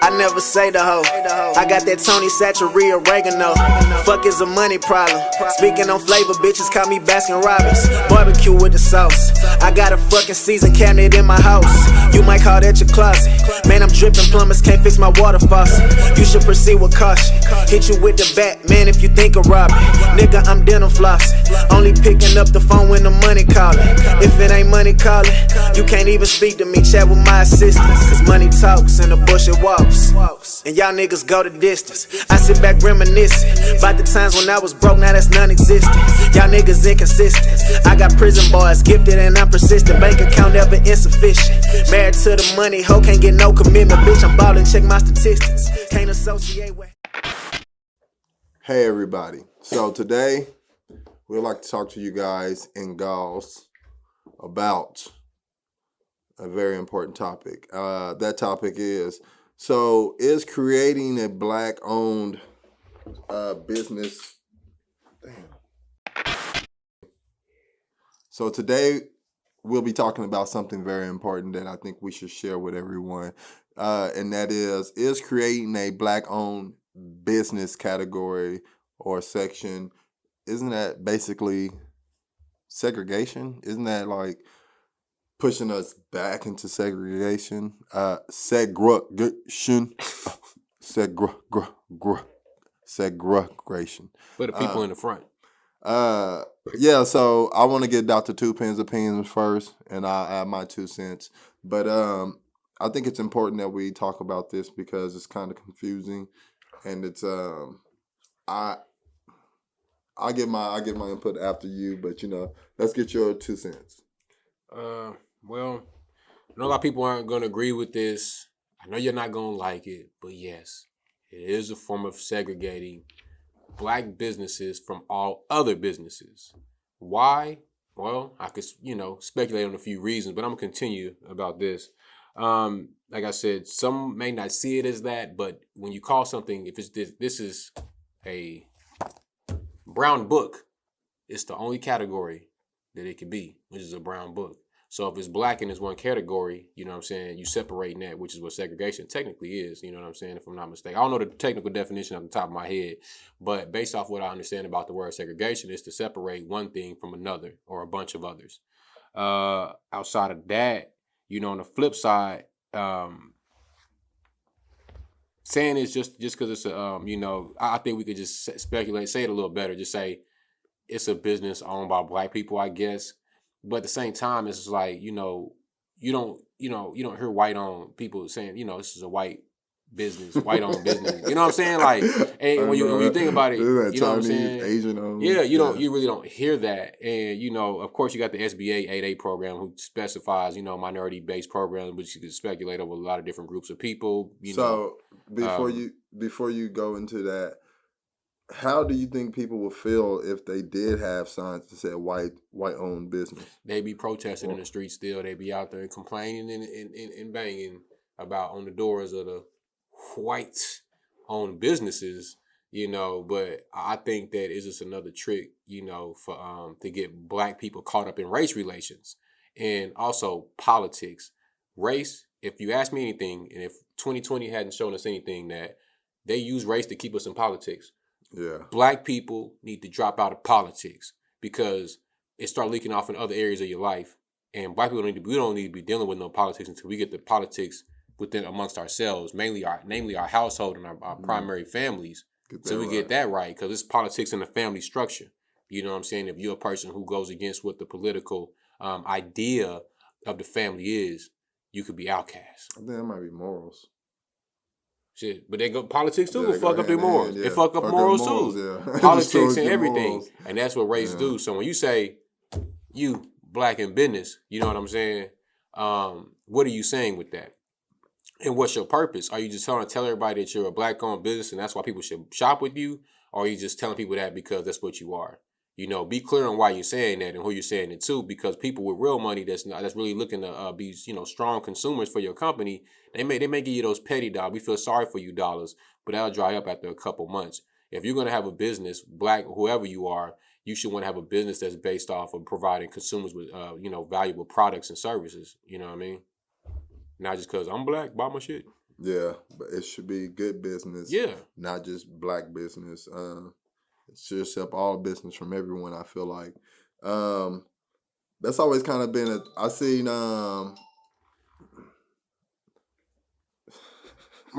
I never say the hoe. I got that Tony Satchery oregano. Fuck is a money problem. Speaking on flavor, bitches call me Baskin Robbins. Barbecue with the sauce. I got a fucking season cabinet in my house. You might call that your closet. Man, I'm dripping, plumbers can't fix my water faucet. You should proceed with caution. Hit you with the bat, man, if you think of robbing. Nigga, I'm dental flossing. Only picking up the phone when the money calling. If it ain't money calling, you can't even speak to me. Chat with my assistants. Cause money talks and the bullshit walks. And y'all niggas go the distance. I sit back reminiscing about the times when I was broke, now that's non-existent. Y'all niggas inconsistent. I got prison boys, gifted and I'm persistent. Bank account never insufficient. Married to the money, hoe can't get no commitment. Bitch, I'm ballin', check my statistics. Can't associate with. Hey everybody. So today, we'd like to talk to you guys and gals about a very important topic. That topic is creating a black-owned business. Damn. So today we'll be talking about something very important that I think we should share with everyone, and that is creating a black-owned business category or section. Isn't that basically segregation? Isn't that like pushing us back into segregation? Segregation. Segregation. For the people in the front. Yeah, so I want to get Dr. Tuepenz opinions first, and I'll add my 2 cents. But I think it's important that we talk about this because it's kind of confusing, and it's I'll get my input after you, but let's get your 2 cents. Well, I know a lot of people aren't going to agree with this. I know you're not going to like it, but yes, it is a form of segregating black businesses from all other businesses. Why? Well, I could, speculate on a few reasons, but I'm going to continue about this. Like I said, some may not see it as that, but when you call something, if it's this is a brown book, it's the only category that it could be, which is a brown book. So if it's blackened as one category, you separating that, which is what segregation technically is, if I'm not mistaken. I don't know the technical definition off the top of my head, but based off what I understand about the word segregation is to separate one thing from another or a bunch of others. Outside of that, on the flip side, saying it's just because it's I think we could just speculate, say it a little better, just say it's a business owned by black people, I guess. But at the same time, it's like, you don't hear white owned people saying, this is a white business, white owned business. You know what I'm saying? Like, and when you think about it, you know what I'm saying? Asian owned. Yeah, you really don't hear that. And, of course you got the SBA 8A program who specifies, minority based programs, which you can speculate over a lot of different groups of people. Before you go into that, how do you think people would feel if they did have signs that said white owned business? They be protesting in the streets still. They be out there complaining and banging about on the doors of the white owned businesses, but I think that is just another trick, for to get black people caught up in race relations and also politics. Race, if you ask me anything, and if 2020 hadn't shown us anything, that they use race to keep us in politics. Yeah. Black people need to drop out of politics because it start leaking off in other areas of your life. And black people we don't need to be dealing with no politics until we get the politics within amongst ourselves, namely our household and our primary families. So we get that right, because it's politics in the family structure. You know what I'm saying? If you're a person who goes against what the political idea of the family is, you could be outcast. I think that might be morals. Shit, but they go politics too. Yeah, fuck up their morals. They fuck up morals too. Yeah. Politics and everything, morals. And that's what race do. So when you say you black in business, you know what I'm saying? What are you saying with that? And what's your purpose? Are you just trying to tell everybody that you're a black-owned business and that's why people should shop with you, or are you just telling people that because that's what you are? Be clear on why you're saying that and who you're saying it to, because people with real money that's really looking to be strong consumers for your company, they may give you those petty dollars. We feel sorry for you dollars, but that'll dry up after a couple months. If you're gonna have a business, black whoever you are, you should want to have a business that's based off of providing consumers with valuable products and services. You know what I mean? Not just because I'm black, buy my shit. Yeah, but it should be good business. Yeah. Not just black business. It should accept all business from everyone, I feel like. That's always kind of been I seen My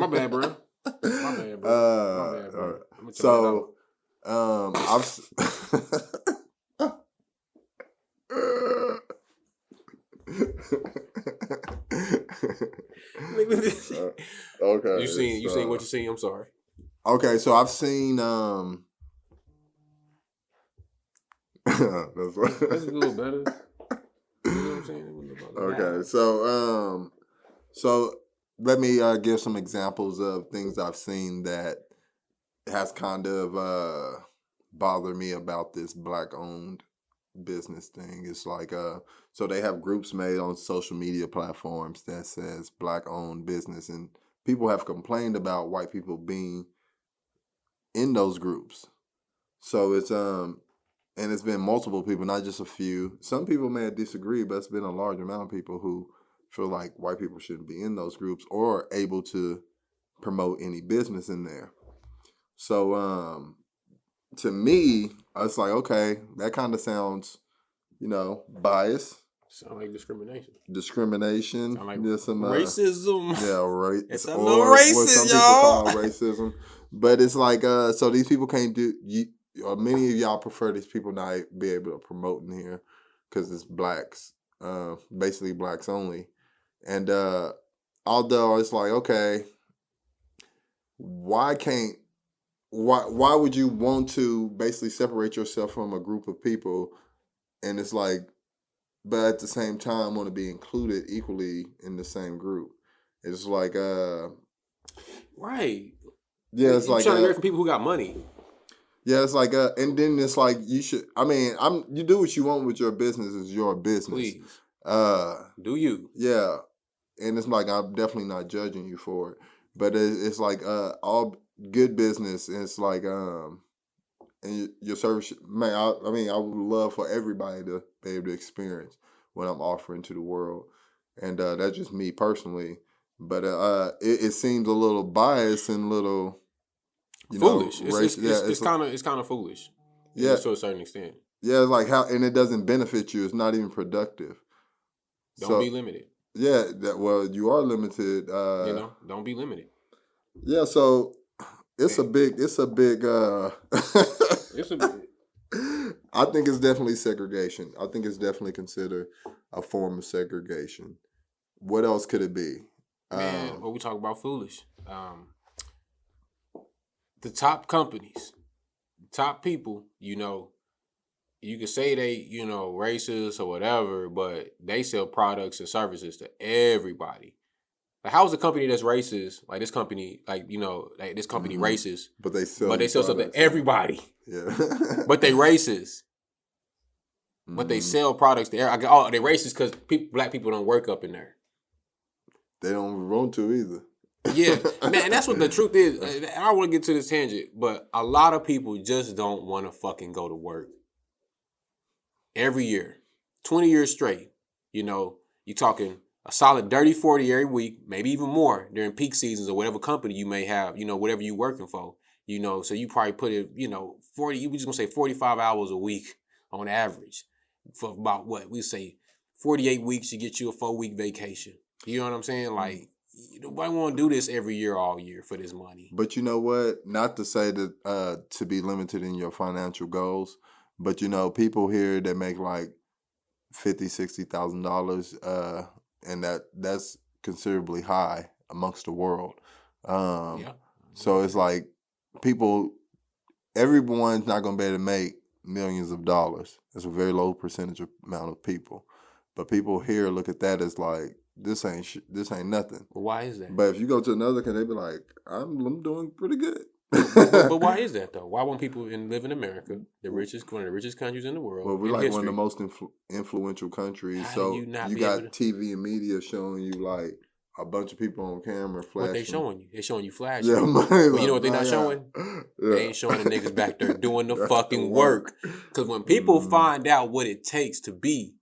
bad, bro. My bad, bro. My bad, bro. I'm gonna check that out. Okay. You seen what you seen? I'm sorry. Okay, so I've seen That's a little better. You know what I'm saying? Okay, so let me give some examples of things I've seen that has kind of bothered me about this black-owned business thing. It's like so they have groups made on social media platforms that says black-owned business, and people have complained about white people being in those groups. So it's and it's been multiple people, not just a few. Some people may disagree, but it's been a large amount of people who feel like white people shouldn't be in those groups or able to promote any business in there. So to me, I was like, okay, that kind of sounds, biased. Sound like discrimination. Discrimination. Sound like There's some racism. Yeah, right. It's a little racist, what some y'all. people call racism. But it's like, so these people can't do. Or many of y'all prefer these people not be able to promote in here because it's blacks, basically blacks only. And although it's like, okay, why would you want to basically separate yourself from a group of people? And it's like, but at the same time want to be included equally in the same group. It's like, right. Yeah, it's you're like trying to learn from people who got money. Yeah, it's like, and then it's like you should. I mean, you do what you want with your business. It's your business. Please. Do you? Yeah, and it's like I'm definitely not judging you for it, but it's like all good business. And it's like and your service, man. I mean, I would love for everybody to be able to experience what I'm offering to the world, and that's just me personally. But it seems a little biased and a little. Foolish. It's kind of foolish. Yeah, to a certain extent. Yeah, it's like how, and it doesn't benefit you. It's not even productive. Don't be limited. Yeah, you are limited. Don't be limited. Yeah, so it's a big. It's a big. I think it's definitely segregation. I think it's definitely considered a form of segregation. What else could it be? Man, we talk about foolish. The top companies, top people, you can say they, racist or whatever, but they sell products and services to everybody. Like, how is a company that's racist, like this company, this company racist, but they sell something to everybody. Yeah. But they racist. But they sell products to everybody. Oh, they racist because black people don't work up in there. They don't want to either. Yeah, man, and that's what the truth is. I don't want to get to this tangent, but a lot of people just don't want to fucking go to work. Every year, 20 years straight, you're talking a solid dirty 40 every week, maybe even more during peak seasons or whatever company you may have, whatever you're working for, so you probably put it, 40, you just gonna say 45 hours a week on average for about we say 48 weeks, you get you a 4-week vacation. You know what I'm saying? Like, nobody want to do this every year, all year for this money. But you know what? Not to say that to be limited in your financial goals, but people here that make like $50,000-$60,000, and that's considerably high amongst the world. So it's like everyone's not going to be able to make millions of dollars. It's a very low percentage amount of people, but people here look at that as like, this ain't nothing. Well, why is that? But if you go to another country, they be like, I'm doing pretty good. but why is that though? Why won't people live in America, one of the richest countries in the world? Well, we're like one of the most influential countries. So you got TV and media showing you like a bunch of people on camera flashing. What they showing you? They showing you flashing. Yeah, but you know what they not showing? Yeah. They ain't showing the niggas back there doing the fucking work. Because when people find out what it takes to be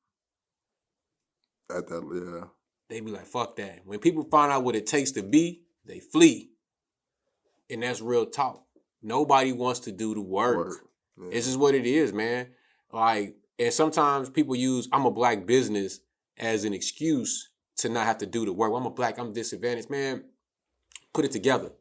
at that, they be like, fuck that. When people find out what it takes to be they flee. And that's real talk. Nobody wants to do the work. Yeah. This is what it is, man. Like, and sometimes people use I'm a black business as an excuse to not have to do the work. I'm disadvantaged. Man, put it together.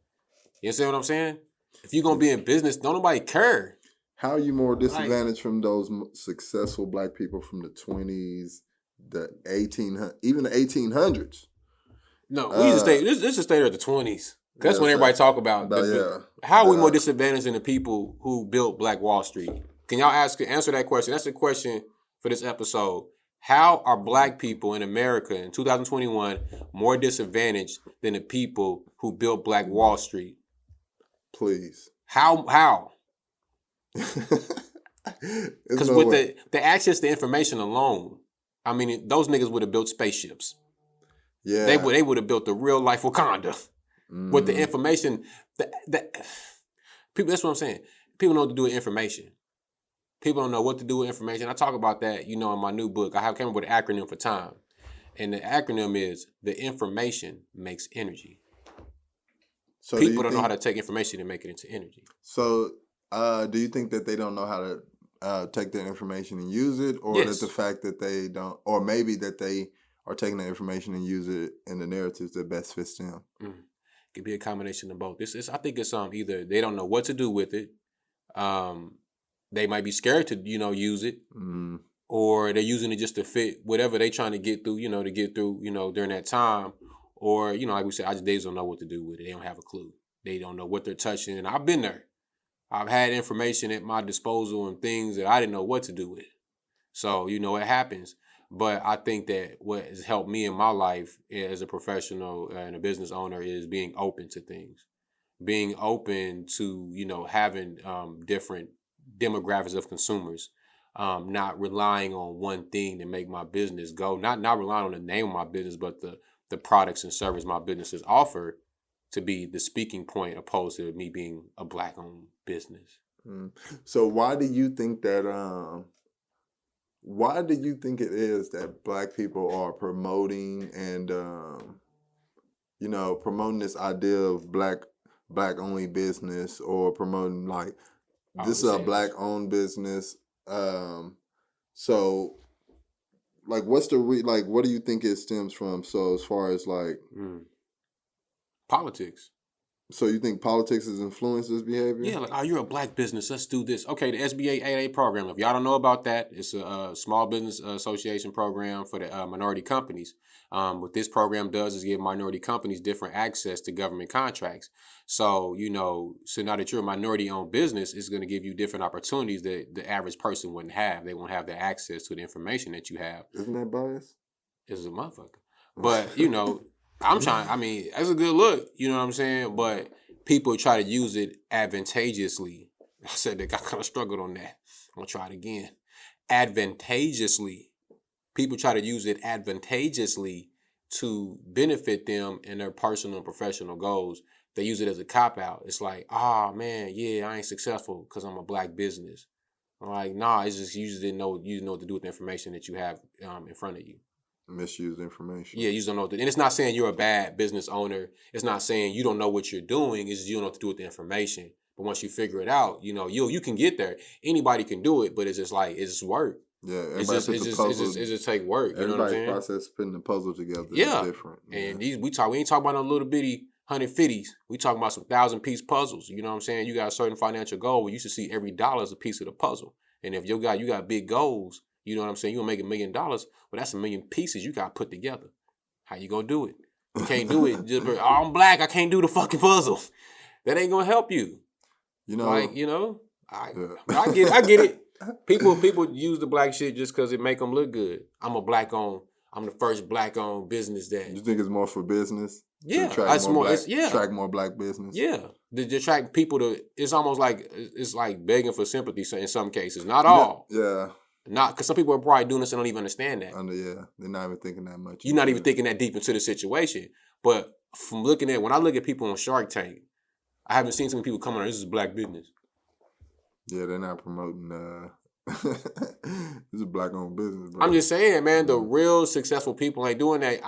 You understand what I'm saying? If you're going to be in business, don't nobody care. How are you more disadvantaged from those successful black people from the 20s, the 1800s, even the 1800s? No, we just stay. This is stay at the 20s. That's when everybody talk about. How are we more disadvantaged than the people who built Black Wall Street? Can y'all answer that question? That's the question for this episode. How are black people in America in 2021 more disadvantaged than the people who built Black Wall Street? Please. How? Because with the access to information alone, I mean, those niggas would have built spaceships. Yeah, they would have built the real life Wakanda with the information. People, that's what I'm saying. People know what to do with information. People don't know what to do with information. I talk about that, in my new book. I came up with an acronym for time, and the acronym is the information makes energy. So people don't know how to take information and make it into energy. So, do you think that they don't know how to take that information and use it, or that the fact that they don't, or maybe that they are taking that information and use it in the narratives that best fits them? It could be a combination of both. I think it's either they don't know what to do with it, they might be scared to use it, or they're using it just to fit whatever they're trying to get through, during that time. Or, like we said, they just don't know what to do with it. They don't have a clue. They don't know what they're touching. And I've been there. I've had information at my disposal and things that I didn't know what to do with. So, it happens. But I think that what has helped me in my life as a professional and a business owner is being open to things. Being open to, having different demographics of consumers. Not relying on one thing to make my business go. Not relying on the name of my business, but the products and services my businesses offer to be the speaking point opposed to me being a black-owned business. So why do you think that, why do you think it is that black people are promoting and, promoting this idea of black-only business, or promoting this is a black-owned business? So, what's what do you think it stems from? So as far as politics. So you think politics has influenced this behavior? Yeah, you're a black business, let's do this. Okay, the SBA 8A program, if y'all don't know about that, it's a small business association program for the minority companies. What this program does is give minority companies different access to government contracts. So, so now that you're a minority-owned business, it's going to give you different opportunities that the average person wouldn't have. They won't have the access to the information that you have. Isn't that biased? It's a motherfucker. But, that's a good look, you know what I'm saying? But people try to use it advantageously. I said that I kind of struggled on that. I'm going to try it again. Advantageously. People try to use it advantageously to benefit them in their personal and professional goals. They use it as a cop-out. It's like, I ain't successful because I'm a black business. I'm like, nah, it's just you just didn't know what to do with the information that you have in front of you. Misused information. Yeah, you just don't know. And it's not saying you're a bad business owner. It's not saying you don't know what you're doing. It's just you don't know what to do with the information. But once you figure it out, you can get there. Anybody can do it, but it's just work. Yeah, it just take work. You know what I'm saying? Everybody's process putting the puzzle together is different. And we ain't talking about no little bitty 150s. We talking about some 1,000-piece puzzles. You know what I'm saying? You got a certain financial goal where you should see every dollar as a piece of the puzzle. And if you got big goals, you know what I'm saying? You're going to make $1 million, but that's 1 million pieces you got to put together. How you going to do it? You can't do it. I'm black. I can't do the fucking puzzle. That ain't going to help you. I get it. People use the black shit just because it make them look good. I'm the first black-owned business that. You think it's more for business? Yeah. Attract more black business? Yeah. To attract people to, it's almost like, it's like begging for sympathy in some cases. Not all. Yeah. Not because some people are probably doing this and don't even understand that. They're not even thinking that much. You're not even thinking that deep into the situation. But from when I look at people on Shark Tank, I haven't seen so many people come on. This is black business. Yeah, they're not promoting. This is black-owned business, bro. I'm just saying, man. The real successful people ain't doing that.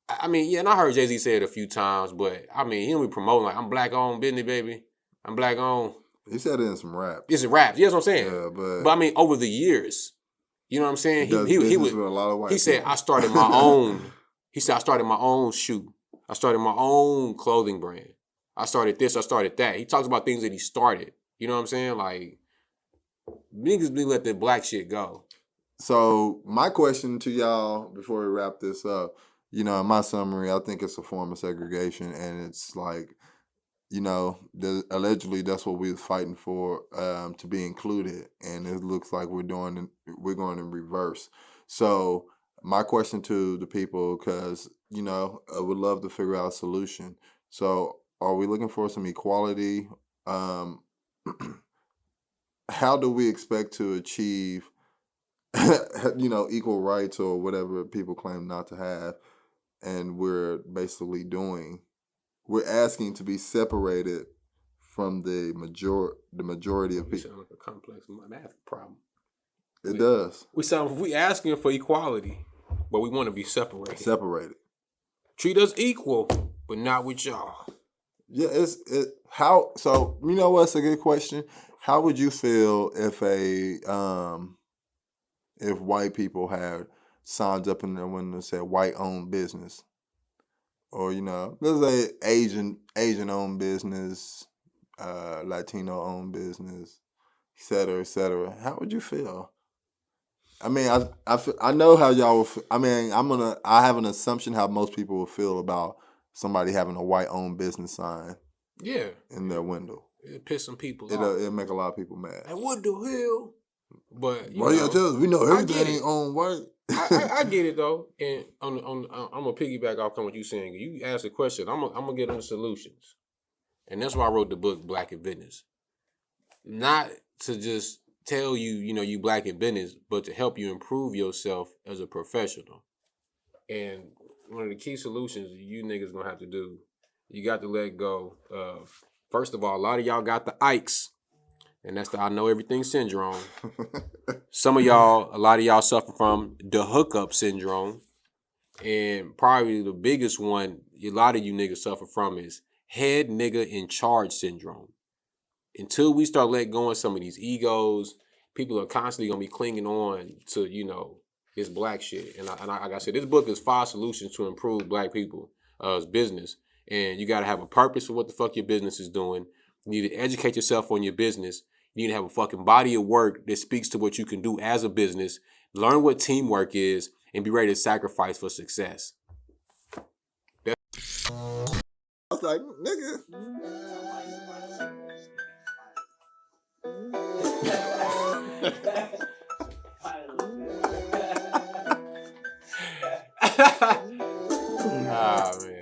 I mean, yeah, and I heard Jay-Z say it a few times, but I mean, he don't be promoting like, I'm black owned business, baby. I'm black owned. He said it in some rap. It's a rap. Yeah, that's what I'm saying. Yeah, but I mean, over the years, you know what I'm saying? He does business with a lot of white He said, people. I started my own. He said, I started my own shoe. I started my own clothing brand. I started this, I started that. He talks about things that he started. You know what I'm saying? Like, niggas be let that black shit go. So my question to y'all before we wrap this up, you know, in my summary, I think it's a form of segregation, and it's like, you know, allegedly that's what we was fighting for, to be included, and it looks like we're going in reverse. So my question to the people, because, you know, I would love to figure out a solution. So are we looking for some equality? How do we expect to achieve, you know, equal rights or whatever people claim not to have? And we're basically we're asking to be separated from the majority of people. We sound like a complex math problem. It does. We asking for equality, but we want to be separated. Separated. Treat us equal, but not with y'all. Yeah, so you know what's a good question? How would you feel if if white people had signs up in their window that said white owned business? Or, you know, let's say Asian owned business, Latino owned business, et cetera, et cetera. How would you feel? I mean, I know how y'all will I mean, I have an assumption how most people will feel about somebody having a white owned business sign in their window. It'll piss some people off. It'll make a lot of people mad. And what the hell? But you know, tell us? We know everything ain't owned white. I get it though, and I'm gonna piggyback off on what you saying. You asked a question. I'm gonna get on the solutions, and that's why I wrote the book Black in Business. Not to just tell you, you know, you black in business, but to help you improve yourself as a professional. And one of the key solutions you niggas gonna have to do, you got to let go of. First of all, a lot of y'all got the Ikes. And that's the I know everything syndrome. A lot of y'all suffer from the hookup syndrome. And probably the biggest one a lot of you niggas suffer from is head nigga in charge syndrome. Until we start letting go of some of these egos, people are constantly going to be clinging on to, you know, this black shit. And like I said, this book is 5 solutions to improve black people's business. And you got to have a purpose for what the fuck your business is doing. You need to educate yourself on your business. You need to have a fucking body of work that speaks to what you can do as a business. Learn what teamwork is and be ready to sacrifice for success. I was like, nigga. Ah, man.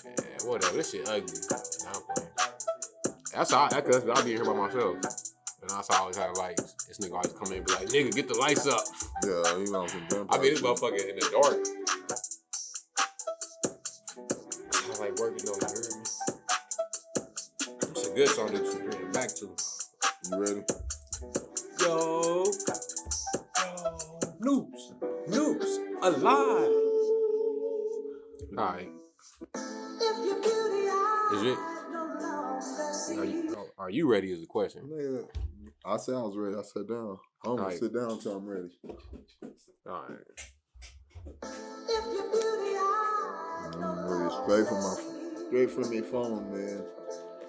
Yeah, whatever. This shit ugly. Nah, I'm playing. That's all. I'll be here by myself. And that's how I always had lights. This nigga always come in and be like, nigga, get the lights up. Yeah, you know some I mean, this motherfucker in the dark. I like working though, you heard me? It's a good song to bring it back to. You ready? Yo, Noops, alive. All right. Is it? Are you ready is the question. Nigga, I said I was ready. I sat down. I don't want to sit down until I'm ready. All right. I'm ready straight from my phone, man.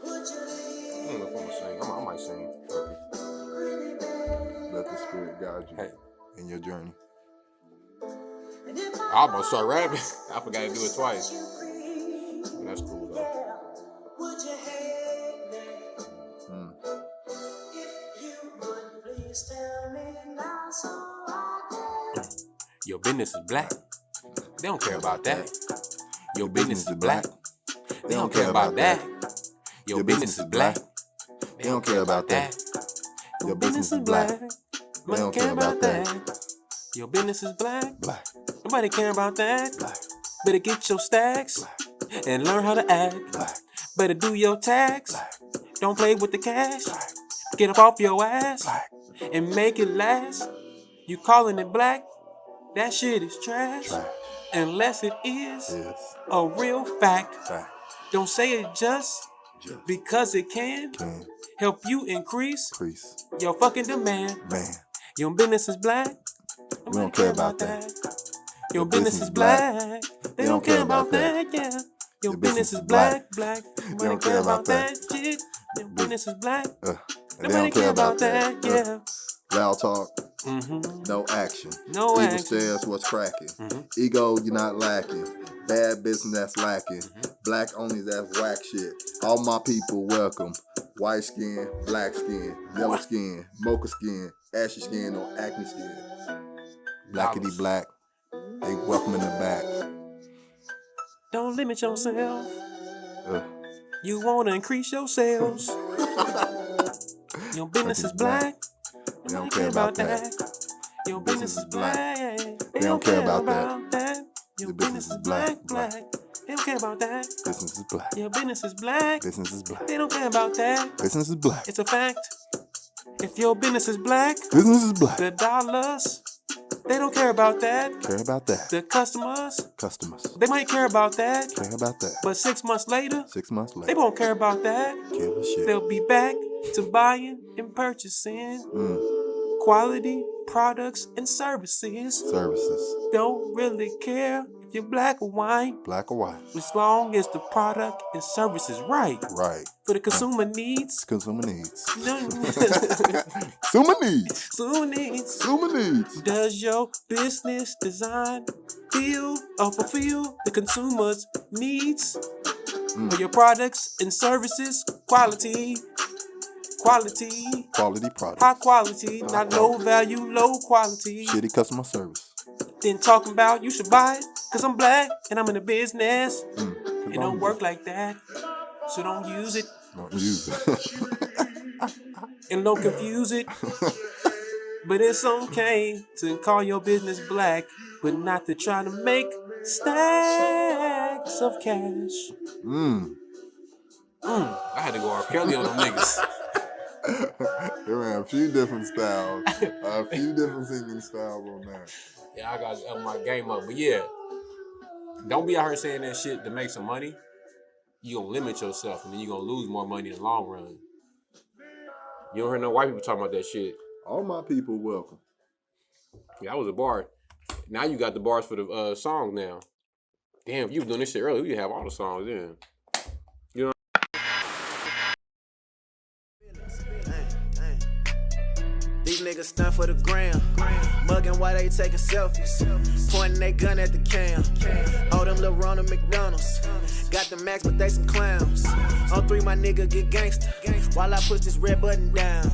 I don't know if I'm gonna sing. I might sing. Let the spirit guide you in your journey. I was about to start rapping. I forgot to do it twice. But that's cool though. Your business is black. They don't care about that. Your business is black. They don't care about that. Your business is black. They don't care about that. Your business is black. They don't care about that. Your business is black. Nobody care about that. Better get your stacks and learn how to act. Better do your tax. Don't play with the cash. Get up off your ass and make it last. You calling it black? That shit is trash. unless it is Yes. a real fact. Fact. Don't say it just because it can help you increase your fucking demand. Man, Your business is black. we don't care about that. Your business is black. They don't care about that. Yeah. Your business is black. They don't care about that. Shit. Your business is black. They don't care about that. Yeah. Loud talk. No action. Evil says what's cracking. Ego, you're not lacking. Bad business, that's lacking. Black only, that's whack shit. All my people welcome. White skin, black skin, yellow skin, mocha skin, ashy skin, or acne skin. Blackity black. They welcome in the back. Don't limit yourself. You want to increase your sales. Your business is black. They don't care about that. Your business is black. They don't care about that. Your business is black. They don't care about that. Business is black. Your business is black. Business is black. They don't care about that. Business is black. It's a fact. If your business is black, Business is black. the dollars, they don't care about that. Care about that. The customers, Customers. they might care about that. Care about that. But 6 months later, 6 months they later. won't care about that. Give a shit. They'll be back to buying and purchasing quality products and services. Services. Don't really care if you're black or white, Black or white. as long as the product and service is right. Right. For the consumer needs. Consumer needs. Consumer Consumer needs. needs. Consumer needs. Does your business design fulfill the consumer's needs? For your products and services, quality, Quality product. high quality, not low value, low quality. Shitty customer service. Then talking about you should buy it, cause I'm black and I'm in the business. It don't I'm work like that, so don't use it Don't use it. and don't confuse it. But it's okay to call your business black, but not to try to make stacks of cash. I had to go R. Kelly on them niggas. There were a few different styles. A few different singing styles on that. Yeah, I got to up my game up. But yeah, don't be out here saying that shit to make some money. You gonna limit yourself, and then you gonna lose more money in the long run. You don't hear no white people talking about that shit. All my people welcome. Yeah, that was a bar. Now you got the bars for the songs now. Damn, if you was doing this shit earlier, we could have all the songs in. These niggas stunt for the gram. Mugging while they taking selfies. Pointing they gun at the cam. All them little Ronald McDonald's. Got the max, but they some clowns. On 3, my nigga get gangster. While I push this red button down.